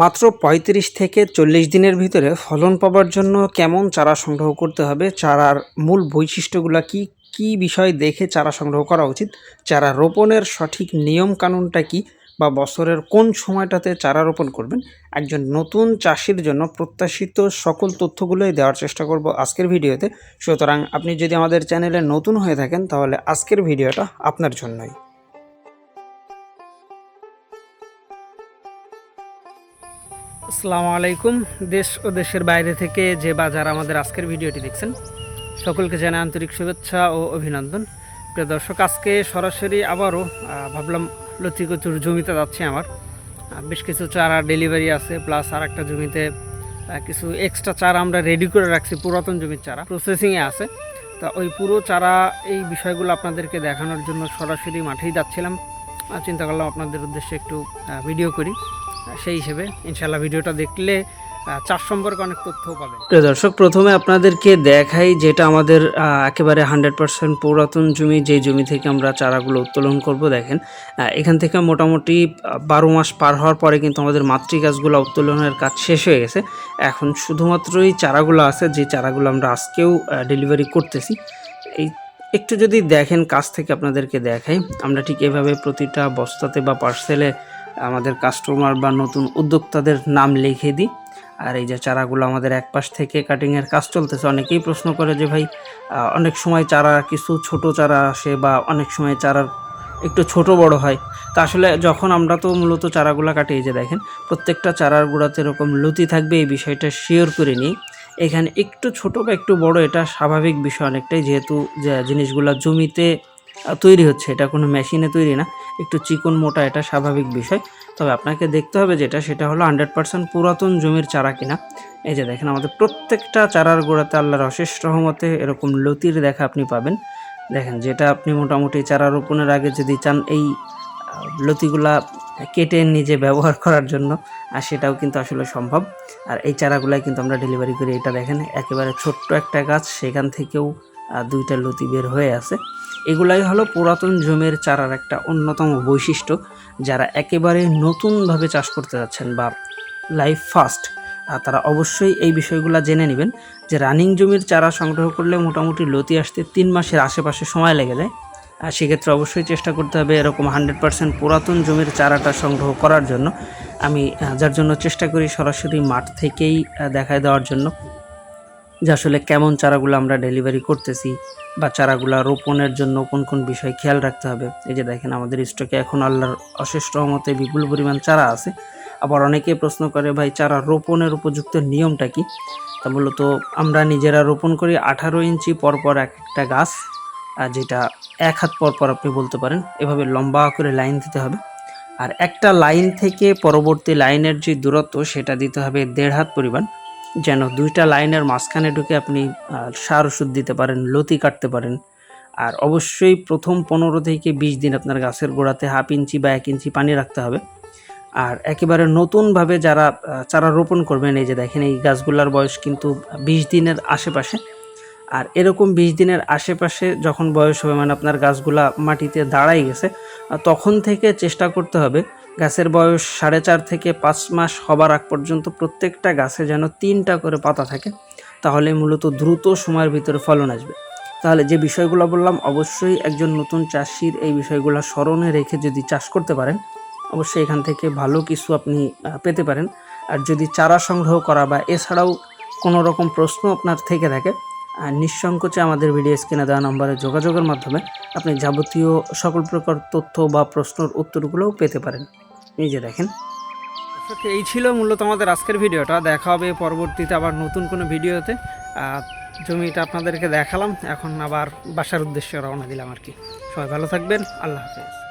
মাত্র ৩৫ থেকে ৪০ দিনের ভিতরে ফলন পাবার জন্য কেমন চারা সংগ্রহ করতে হবে, চারার মূল বৈশিষ্ট্যগুলো কি, কি বিষয় দেখে চারা সংগ্রহ করা উচিত, চারা রোপণের সঠিক নিয়ম কানুনটা কি, বা বছরের কোন সময়টাতে চারা রোপণ করবেন, একজন নতুন চাষির জন্য প্রত্যাশিত সকল তথ্যগুলোই দেওয়ার চেষ্টা করব আজকের ভিডিওতে। সুতরাং আপনি যদি আমাদের চ্যানেলে নতুন হয়ে থাকেন তাহলে আজকের ভিডিওটা আপনার জন্যই। আসসালামু আলাইকুম। দেশ ও দেশের বাইরে থেকে যে বা যারা আমাদের আজকের ভিডিওটি দেখছেন সকলকে জানাই আন্তরিক শুভেচ্ছা ও অভিনন্দন। প্রিয় দর্শক, আজকে সরাসরি আবারও ভাবলাম লতিকচুর জমিতে যাচ্ছি। আমার বেশ কিছু চারা ডেলিভারি আছে, প্লাস আর একটা জমিতে কিছু এক্সট্রা চারা আমরা রেডি করে রাখছি, পুরাতন জমির চারা প্রসেসিংয়ে আছে। তা ওই পুরো চারা এই বিষয়গুলো আপনাদেরকে দেখানোর জন্য সরাসরি মাঠেই যাচ্ছিলাম। চিন্তা করলাম আপনাদের উদ্দেশ্যে একটু ভিডিও করি। সেই হিসেবে ইনশাল্লাহ ভিডিওটা দেখলে চাষ সম্পর্কে অনেক তথ্যও পাবেন। প্রিয় দর্শক, প্রথমে আপনাদেরকে দেখাই যেটা আমাদের একেবারে 100% পুরাতন জমি, যেই জমি থেকে আমরা চারাগুলো উত্তোলন করব। দেখেন, এখান থেকে মোটামুটি 12 মাস পার হওয়ার পরে কিন্তু আমাদের মাতৃ গাছগুলো উত্তোলনের কাজ শেষ হয়ে গেছে। এখন শুধুমাত্রই চারাগুলো আছে, যে চারাগুলো আমরা আজকেও ডেলিভারি করতেছি। এই একটু যদি দেখেন কাছ থেকে আপনাদেরকে দেখাই, আমরা ঠিক এভাবে প্রতিটা বস্তাতে বা পার্সেলে আমাদের কাস্টমার বা নতুন উদ্যোক্তাদের নাম লিখে দিই। আর এই যে চারাগুলো আমাদের এক পাশ থেকে কাটিংয়ের কাজ চলতেছে। অনেকেই প্রশ্ন করে যে ভাই, অনেক সময় চারা কিছু ছোট চারা আসে বা অনেক সময় চারার একটু ছোট বড় হয়। তা আসলে যখন আমরা তো মূলত চারাগুলো কাটি, এই যে দেখেন প্রত্যেকটা চারার গোড়াতে এরকম লতি থাকবে, এই বিষয়টা শিওর করে নিই। এখানে একটু ছোট বা একটু বড় এটা স্বাভাবিক বিষয় অনেকটাই, যেহেতু যে জিনিসগুলো জমিতে তৈরি হচ্ছে, এটা কোনো মেশিনে তৈরি না, একটু চিকন মোটা, এটা স্বাভাবিক বিষয়। তবে আপনাকে দেখতে হবে সেটা হলো 100% পুরাতন জমির চারা কিনা। এই যে দেখেন আমাদের প্রত্যেকটা চারার গোড়াতে আল্লাহর অশেষ রহমতে এরকম লতির দেখা আপনি পাবেন। দেখেন, যেটা আপনি মোটামুটি চারা রোপণের আগে যদি চান এই লতিগুলা কেটে নিজে ব্যবহার করার জন্য, আর সেটাও কিন্তু আসলে সম্ভব। আর এই চারাগুলাই কিন্তু আমরা ডেলিভারি করি। এটা দেখেন একেবারে ছোট্ট একটা গাছ, সেখান থেকেও 2টা লতি বের হয়ে আছে। এগুলাই হলো পুরাতন জমির চারার একটা অন্যতম বৈশিষ্ট্য। যারা একেবারে নতুনভাবে চাষ করতে যাচ্ছেন বা লাইফ ফার্স্ট, তারা অবশ্যই এই বিষয়গুলো জেনে নেবেন যে রানিং জমির চারা সংগ্রহ করলে মোটামুটি লতি আসতে 3 মাসের আশেপাশে সময় লেগে যায়। আর সেক্ষেত্রে অবশ্যই চেষ্টা করতে হবে এরকম 100% পুরাতন জমির চারাটা সংগ্রহ করার জন্য। আমি যার জন্য চেষ্টা করি সরাসরি মাঠ থেকেই দেখায় দেওয়ার জন্য যে আসলে কেমন চারাগুলো আমরা ডেলিভারি করতেছি বা চারাগুলা রোপণের জন্য কোন কোন বিষয় খেয়াল রাখতে হবে। এই যে দেখেন আমাদের স্টকে এখন আল্লাহর অশেষ রহমতে বিপুল পরিমাণ চারা আছে। আবার অনেকেই প্রশ্ন করে ভাই, চারা রোপণের উপযুক্ত নিয়মটা কি? তা মূলত আমরা নিজেরা রোপণ করি 18 ইঞ্চি পরপর একটা গাছ, যেটা 1 হাত পরপর আপনি বলতে পারেন। এভাবে লম্বা করে লাইন দিতে হবে। আর একটা লাইন থেকে পরবর্তী লাইনের যে দূরত্ব সেটা দিতে হবে 1.5 হাত পরিমাণ, যেন 2টা লাইনের মাঝখানে ঢুকে আপনি সার ওষুধ দিতে পারেন, লতি কাটতে পারেন। আর অবশ্যই প্রথম 15 থেকে 20 দিন আপনার গাছের গোড়াতে 1/2 ইঞ্চি বা 1 ইঞ্চি পানি রাখতে হবে। আর একেবারে নতুনভাবে যারা চারা রোপণ করবেন, এই যে দেখেন এই গাছগুলোর বয়স কিন্তু 20 দিনের আশেপাশে। আর এরকম 20 দিনের আশেপাশে যখন বয়স হবে, মানে আপনার গাছগুলা মাটিতে দাঁড়াই গেছে, তখন থেকে চেষ্টা করতে হবে গাছের বয়স 4.5 থেকে 5 মাস হবার আগ পর্যন্ত প্রত্যেকটা গাছে যেন 3টা করে পাতা থাকে। তাহলে মূলত দ্রুত সময়ের ভিতরে ফলন আসবে। তাহলে যে বিষয়গুলো বললাম, অবশ্যই একজন নতুন চাষির এই বিষয়গুলো স্মরণে রেখে যদি চাষ করতে পারেন, অবশ্যই এখান থেকে ভালো কিছু আপনি পেতে পারেন। আর যদি চারা সংগ্রহ করা বা এছাড়াও কোনো রকম প্রশ্ন আপনার থেকে থাকে, নিঃসংকোচে আমাদের ভিডিও স্ক্রিনে দেওয়া নম্বরে যোগাযোগের মাধ্যমে আপনি যাবতীয় সকল প্রকার তথ্য বা প্রশ্নের উত্তরগুলোও পেতে পারেন। এই যে দেখেন, এই ছিল মূলত আমাদের আজকের ভিডিওটা। দেখা হবে পরবর্তীতে আবার নতুন কোনো ভিডিওতে। জমিটা আপনাদেরকে দেখালাম, এখন আবার বাসার উদ্দেশ্যে রওনা দিলাম আর কি। সবাই ভালো থাকবেন, আল্লাহ হাফেজ।